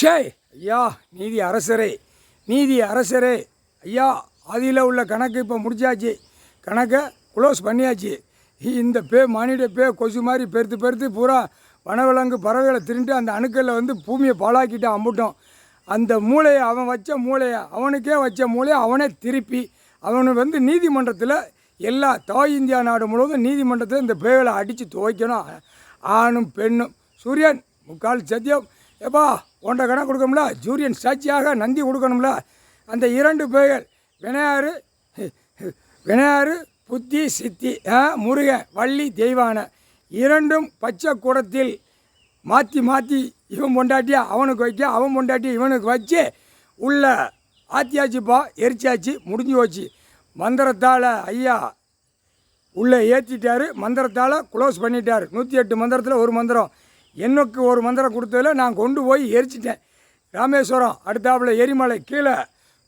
ஷே ஐயா நீதி அரசரே, நீதி அரசரே ஐயா, ஆதியில் உள்ள கணக்கு இப்போ முடிச்சாச்சு, கணக்கை க்ளோஸ் பண்ணியாச்சு. இந்த மானிட கொசு மாதிரி பெருத்து பூரா வனவிலங்கு பறவைகளை திருண்டு அந்த அணுக்களில் வந்து பூமியை பாழாக்கிட்டு அம்புட்டோம். அந்த மூளையை அவன் வச்ச மூளையை அவனுக்கே வச்ச மூளையை அவனே திருப்பி அவனு வந்து நீதிமன்றத்தில் எல்லா தாய் இந்தியா நாடு முழுவதும் நீதிமன்றத்தில் இந்த பேய்களை அடித்து துவைக்கணும். ஆணும் பெண்ணும் சூரியன் முக்கால் சத்தியம் எப்பா ஒன்றை கணக்கு கொடுக்கணும்ல, சூரியன் சாட்சியாக நந்தி கொடுக்கணும்ல. அந்த இரண்டு பேய்கள் விநாயகர் புத்தி சித்தி முருகன் வள்ளி தெய்வான இரண்டும் பச்சை குடத்தில் மாற்றி இவன் பொண்டாட்டியா அவனுக்கு வைக்க, அவன் பொண்டாட்டியா இவனுக்கு வச்சு உள்ள ஆத்தியாச்சுப்பா, எரிச்சாச்சு, முடிஞ்சு போச்சு. மந்திரத்தால் ஐயா உள்ளே ஏற்றிட்டார், மந்திரத்தால் க்ளோஸ் பண்ணிட்டார். 108 மந்திரத்தில் ஒரு மந்திரம், எனக்கு ஒரு மந்திரம் கொடுத்ததில் நான் கொண்டு போய் எரிச்சிட்டேன். ராமேஸ்வரம் அடுத்தாப்புல எரிமலை கீழே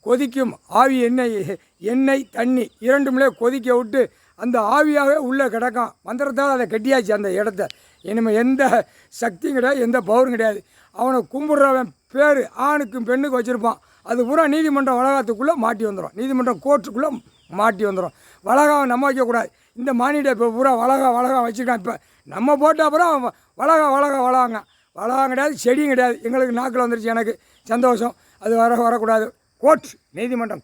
கொதிக்கும் ஆவி, எண்ணெய் தண்ணி இரண்டுமே கொதிக்க விட்டு அந்த ஆவியாகவே உள்ளே கிடக்கும். மந்திரத்தால் அதை கட்டியாச்சு அந்த இடத்த. இனிமேல் எந்த சக்தியும் கிடையாது, எந்த பவரும் கிடையாது. அவனை கும்பிட்றவன் பேர் ஆணுக்கும் பெண்ணுக்கும் வச்சுருப்பான். அது பூரா நீதிமன்றம் வளாகத்துக்குள்ளே மாட்டி வந்துடும், நீதிமன்றம் கோர்ட்டுக்குள்ளே மாட்டி வந்துடும். வளகாவை நம்ம வைக்கக்கூடாது. இந்த மானிட இப்போ பூரா வளகா வச்சுருக்கான். இப்போ நம்ம போட்டால் அப்புறம் வளகாங்க கிடையாது, செடியும் கிடையாது. எங்களுக்கு நாக்கில் வந்துருச்சு, எனக்கு சந்தோஷம். அது வரக்கூடாது. கோர்ட், நீதிமன்றம்,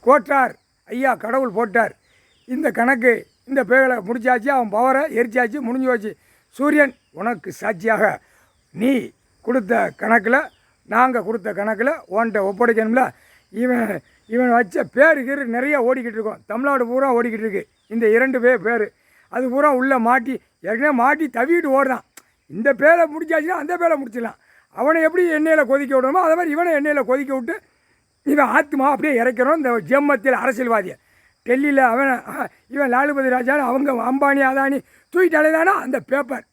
கோர்ட்டார் ஐயா கடவுள் போட்டார். இந்த கணக்கு இந்த பேய்களை முடிச்சாச்சு, அவன் பவரை எரிச்சாச்சு, முடிஞ்சு போச்சு. சூரியன் உனக்கு சாட்சியாக நீ கொடுத்த கணக்கில், நாங்கள் கொடுத்த கணக்கில் உன்கிட்ட ஒப்படைக்கணும்ல. இவன் வச்ச பேரு நிறைய ஓடிக்கிட்டு இருக்கோம், தமிழ்நாடு பூரா ஓடிக்கிட்டு இருக்கு. இந்த இரண்டு பேர் அது பூரா உள்ளே ஏற்கனவே மாட்டி தவிட்டு ஓடுதான். இந்த பேரை முடிச்சாச்சுன்னா அந்த பேரை முடிச்சிடலாம். அவனை எப்படி எண்ணெயில் கொதிக்க விடணுமோ அதே மாதிரி இவனை எண்ணெயில் கொதிக்க விட்டு இவன் ஆத்மா அப்படியே இறக்கிறோம். இந்த ஜெம்மத்தில் அரசியல்வாதியை டெல்லியில் இவன் லாலுபதி ராஜான்னு அவங்க அம்பானி அதானி தூக்கிட்டாலே தானே அந்த பேப்பர்.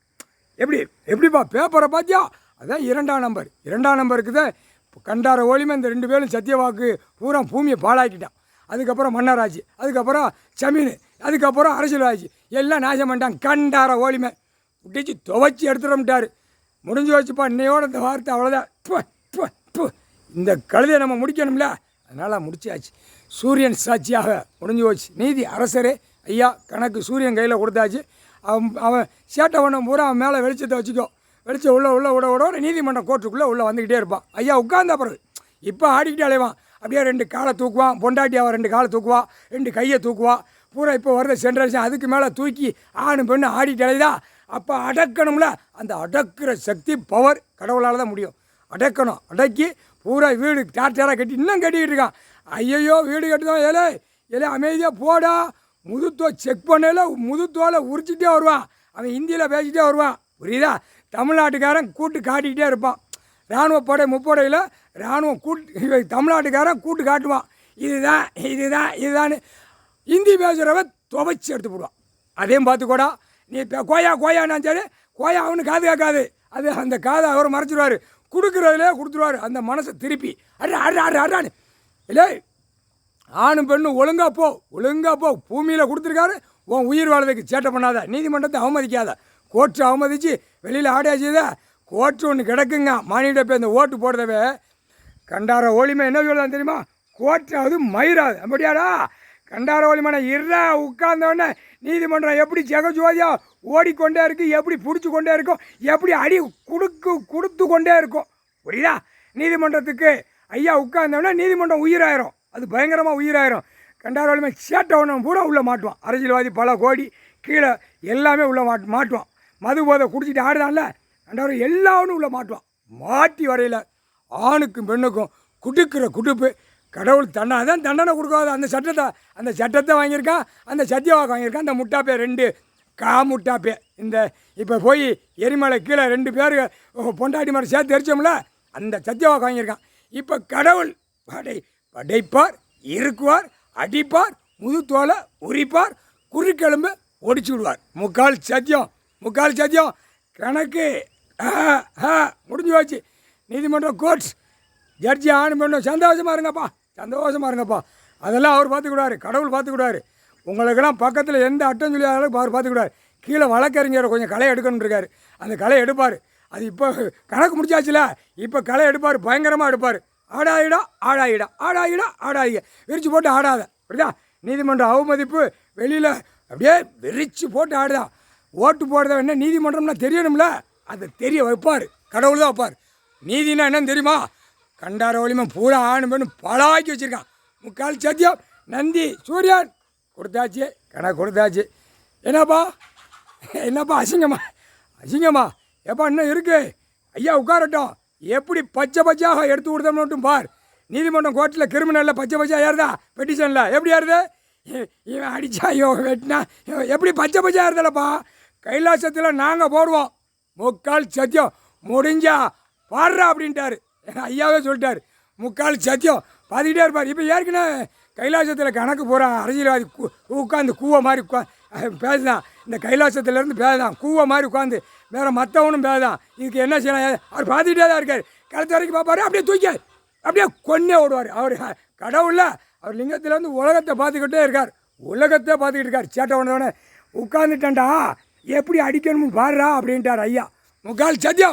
எப்படிப்பா பேப்பரை பார்த்தியா? அதுதான் 2ஆம் நம்பருக்கு தான் கண்டார ஓலிமை இந்த 2 பேரும் சத்தியவாக்கு பூரா பூமியை பாழாக்கிட்டான். அதுக்கப்புறம் மன்னராட்சி, அதுக்கப்புறம் ஜமீன், அதுக்கப்புறம் அரசியல்வாட்சி எல்லாம் நாசம் பண்ணிட்டான். கண்டார ஓலிமை விட்டிச்சு துவைச்சி எடுத்துடம்ட்டார். முடிஞ்சு வச்சுப்பா, இன்னையோட இந்த வார்த்தை அவ்வளோதான். இந்த கழுதையை நம்ம முடிக்கணும்ல, அதனால் முடிச்சாச்சு. சூரியன் சாட்சியாக முடிஞ்சு போச்சு. நீதி அரசரே ஐயா கணக்கு சூரியன் கையில் கொடுத்தாச்சு. அவன் சேட்டை பண்ண பூரா அவன் மேலே வெளிச்சத்தை வச்சுக்கோ, வெளிச்சம் விட நீதிமன்றம் கோர்ட்டுக்குள்ளே உள்ளே வந்துக்கிட்டே இருப்பான். ஐயா உட்கார்ந்த பிறகு இப்போ ஆடிக்கிட்டே அலைவான். அப்படியே 2 காலை தூக்குவான், பொண்டாட்டி அவன் 2 காலை தூக்குவா, 2 கையை தூக்குவா. பூரா இப்போ வருது சென்ட்ரேஷன், அதுக்கு மேலே தூக்கி ஆணும் பெண்ணு ஆடிட்டு அலைதா. அப்போ அடக்கணும்ல, அந்த அடக்கிற சக்தி பவர் கடவுளால் தான் முடியும். அடக்கணும், அடக்கி பூரா வீடு டார்டாராக கட்டி இன்னும் கட்டிக்கிட்டு இருக்கான். ஐயையோ வீடு கட்டுதான், ஏலே அமைதியாக போடா. முதுத்தோ செக் பண்ணல, முதுத்தோலை உரிச்சிட்டே வருவான். அவன் ஹிந்தியில் பேசிகிட்டே வருவான், புரியுதா? தமிழ்நாட்டுக்காரன் கூட்டு காட்டிக்கிட்டே இருப்பான். இராணுவ படை முப்படையில் இராணுவம் தமிழ்நாட்டுக்காரன் கூட்டு காட்டுவான். இதுதான் ஹிந்தி பேசுகிறவன் துவைச்சி எடுத்து போடுவான். அதையும் பார்த்துக்கூடா. நீ கோயான்னு சரி, கோயா அவனு காது கேட்காது. அது அந்த காதை அவர் மறைச்சிடுவார், கொடுக்குறதுலே கொடுத்துருவார். அந்த மனசை திருப்பி அடான்னு இல்லை, ஆணும் பெண்ணும் ஒழுங்கா போ, பூமியில் கொடுத்துருக்காரு. உன் உயிர் வாழ்றதுக்கு சேட்டை பண்ணாத, நீதிமன்றத்தை அவமதிக்காத, கோர்ட்டு அவமதித்து வெளியில் ஆடியாச்சுத. கோர்ட்டு ஒன்று கிடக்குங்க. மானிட போய் இந்த ஓட்டு போடுறதவே கண்டார ஓலிமை என்ன சொல்லலாம் தெரியுமா? கோர்ட்டாவது மயிராது. அப்படியாடா கண்டார ஓலிமான இருறா உட்கார்ந்தவொடனே நீதிமன்றம் எப்படி ஜெகஜோதியா ஓடிக்கொண்டே இருக்குது, எப்படி பிடிச்சி கொண்டே இருக்கும், எப்படி அடி கொடுத்து கொண்டே இருக்கும், புரியுதா? நீதிமன்றத்துக்கு ஐயா உட்கார்ந்தவொடனே நீதிமன்றம் உயிராயிரும், அது பயங்கரமாக உயிராயிரும். கண்டார ஓலிமை சேட்டவனை பூரா உள்ளே மாட்டுவான். அரசியல்வாதி பல கோடி கீழே எல்லாமே உள்ளே மாட்டுவான். மது போதை குடிச்சிட்டு ஆடுதான்ல, கண்டார எல்லாரும் உள்ளே மாட்டுவான். மாட்டி வரையில் ஆணுக்கும் பெண்ணுக்கும் குடுக்கிற குடுப்பு கடவுள் தான் தண்டனை கொடுக்காது. அந்த சட்டத்தை வாங்கியிருக்கான், அந்த சத்தியவாக்கு வாங்கியிருக்கான். அந்த முட்டாப்பே 2 முட்டாப்பே இந்த இப்போ போய் எரிமலை கீழே 2 பேர் பொண்டாட்டி மாதிரி சேர்த்து எரிச்சோம்ல, அந்த சத்தியவாக்கு வாங்கியிருக்கான். இப்போ கடவுள் படைப்பார், இருக்குவார், அடிப்பார், முதுத்தோலை உரிப்பார், குறுக்கெலும்பு ஒடிச்சு விடுவார். முக்கால் சத்தியம் கணக்கு முடிஞ்சு போச்சு. நீதிமன்றம் கோர்ட்ஸ் ஜட்ஜி ஆணும் பெண்ணும் சந்தோஷமாக இருங்கப்பா. அதெல்லாம் அவர் பார்த்துக்கிடுவார், கடவுள் பார்த்துக்கிடுவார். உங்களுக்கெல்லாம் பக்கத்தில் எந்த அட்டம் சொல்லி அளவுக்கு அவர் பார்த்துக்கிடுவார். கீழே வழக்கறிஞரை கொஞ்சம் களை எடுக்கணுன்னு இருக்கார், அந்த களை எடுப்பார். அது இப்போ கணக்கு முடிச்சாச்சுல, இப்போ களை எடுப்பார், பயங்கரமாக எடுப்பார். ஆடாயிடா ஆடாயிடா ஆடாயிடா ஆடாயிக விரிச்சு போட்டு ஆடாத, அப்படியா? நீதிமன்ற அவமதிப்பு வெளியில் அப்படியே விரிச்சு போட்டு ஆடுதான். ஓட்டு போடுறத என்ன நீதிமன்றம்னா தெரியணும்ல, அதை தெரிய வைப்பார், கடவுள் தான் வைப்பார். நீதினா என்னன்னு தெரியுமா? கண்டார வலிமை பூரா ஆணு பெண்ணு பலாக்கி வச்சுருக்கான். முக்கால் சத்தியம் நந்தி சூரியன் கொடுத்தாச்சு, கணக்கு கொடுத்தாச்சு. என்னப்பா அசிங்கம்மா எப்பா இன்னும் இருக்கு? ஐயா உட்காரட்டும். எப்படி பச்சை பச்சையாக எடுத்து கொடுத்தோம்னு மட்டும் பார். நீதிமன்றம் கோர்ட்டில் கிரிமினலில் பச்சை பச்சையாக ஏறுதா? பெட்டிஷனில் எப்படி ஏறுது? இவன் அடித்தா இவன் வெட்டினா எப்படி பச்சை பச்சையாக ஏறுதலப்பா? கைலாசத்தில் நாங்கள் போடுவோம். முக்கால் சத்தியம் முடிஞ்சா பாடுறா அப்படின்ட்டாரு. ஐயாவே சொல்லிட்டார். முக்கால் சத்தியம் பார்த்துக்கிட்டே இருப்பார். இப்போ ஏற்கனவே கைலாசத்தில் கணக்கு போகிற அரசியல்வாதி உட்காந்து கூவ மாதிரி பேசுதான். இந்த கைலாசத்துலேருந்து பேசுதான், கூவ மாதிரி உட்காந்து வேறு மற்றவனும் பேசுதான். இதுக்கு என்ன செய்யலாம்? அவர் பார்த்துக்கிட்டே தான் இருக்கார். கழுத்து வரைக்கும் பார்ப்பார், அப்படியே தூக்கி அப்படியே கொன்னே ஓடுவார். அவர் கடவுளில் அவர் லிங்கத்திலேருந்து உலகத்தை பார்த்துக்கிட்டே இருக்கார். உலகத்தை பார்த்துக்கிட்டு இருக்கார். சேட்டை உடனே உட்காந்துட்டேன்டா, எப்படி அடிக்கணும்னு பாடுறா அப்படின்ட்டார் ஐயா. முக்கால் சத்தியம்.